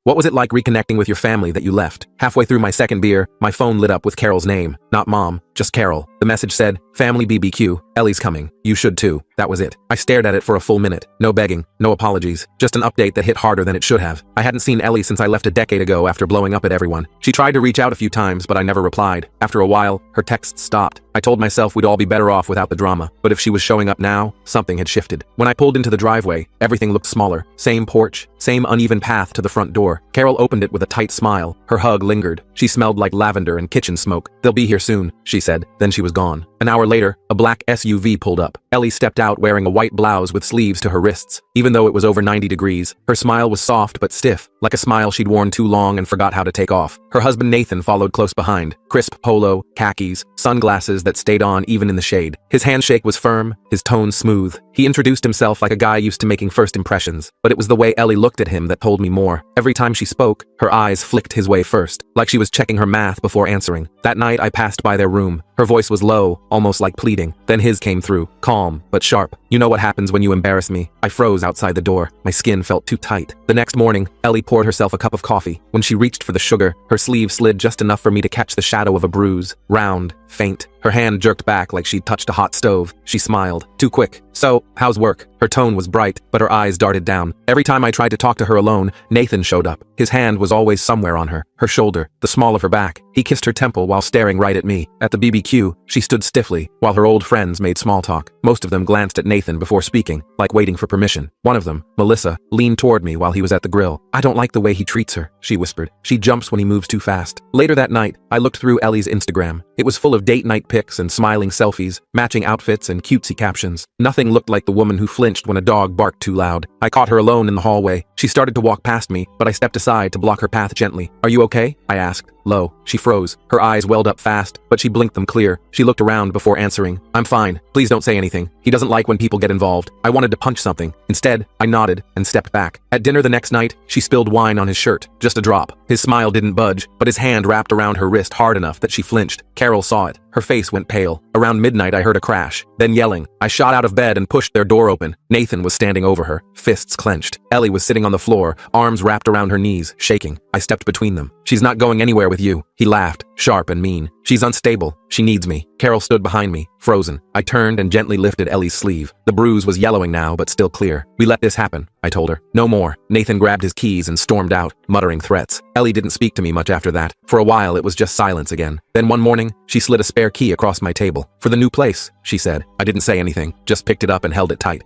What was it like reconnecting with your family that you left? Halfway through my second beer, my phone lit up with Carol's name. Not Mom, just Carol. The message said, "Family BBQ, Ellie's coming. You should too." That was it. I stared at it for a full minute. No begging, no apologies, just an update that hit harder than it should have. I hadn't seen Ellie since I left a decade ago after blowing up at everyone. She tried to reach out a few times, but I never replied. After a while, her texts stopped. I told myself we'd all be better off without the drama, but if she was showing up now, something had shifted. When I pulled into the driveway, everything looked smaller. Same porch, same uneven path to the front door. Carol opened it with a tight smile. Her hug lingered. She smelled like lavender and kitchen smoke. "They'll be here soon," she said. Then she was gone. An hour later, a black SUV pulled up. Ellie stepped out wearing a white blouse with sleeves to her wrists. Even though it was over 90 degrees, her smile was soft but stiff, like a smile she'd worn too long and forgot how to take off. Her husband Nathan followed close behind. Crisp polo, khakis, sunglasses that stayed on even in the shade. His handshake was firm, his tone smooth. He introduced himself like a guy used to making first impressions, but it was the way Ellie looked at him that told me more. Every time she spoke, her eyes flicked his way first, like she was checking her math before answering. That night I passed by their room. Her voice was low, almost like pleading. Then his came through, calm, but sharp. "You know what happens when you embarrass me." I froze outside the door. My skin felt too tight. The next morning, Ellie poured herself a cup of coffee. When she reached for the sugar, her sleeve slid just enough for me to catch the shadow of a bruise. Round, faint. Her hand jerked back like she'd touched a hot stove. She smiled. Too quick. "So, how's work?" Her tone was bright, but her eyes darted down. Every time I tried to talk to her alone, Nathan showed up. His hand was always somewhere on her shoulder, the small of her back. He kissed her temple while staring right at me. At the BBQ, she stood stiffly, while her old friends made small talk. Most of them glanced at Nathan before speaking, like waiting for permission. One of them, Melissa, leaned toward me while he was at the grill. "I don't like the way he treats her," she whispered. "She jumps when he moves too fast." Later that night, I looked through Ellie's Instagram. It was full of date night pics and smiling selfies, matching outfits and cutesy captions. Nothing looked like the woman who flinched when a dog barked too loud. I caught her alone in the hallway. She started to walk past me, but I stepped aside to block her path gently. "Are you okay?" I asked. Low. She froze. Her eyes welled up fast, but she blinked them clear. She looked around before answering. "I'm fine. Please don't say anything. He doesn't like when people get involved." I wanted to punch something. Instead, I nodded and stepped back. At dinner the next night, she spilled wine on his shirt. Just a drop. His smile didn't budge, but his hand wrapped around her wrist hard enough that she flinched. Carol saw it. Her face went pale. Around midnight I heard a crash. Then yelling. I shot out of bed and pushed their door open. Nathan was standing over her, fists clenched. Ellie was sitting on the floor, arms wrapped around her knees, shaking. I stepped between them. "She's not going anywhere with you." He laughed, sharp and mean. "She's unstable. She needs me." Carol stood behind me, frozen. I turned and gently lifted Ellie's sleeve. The bruise was yellowing now, but still clear. "We let this happen," I told her. "No more." Nathan grabbed his keys and stormed out, muttering threats. Ellie didn't speak to me much after that. For a while, it was just silence again. Then one morning, she slid a spare key across my table. "For the new place," she said. I didn't say anything, just picked it up and held it tight.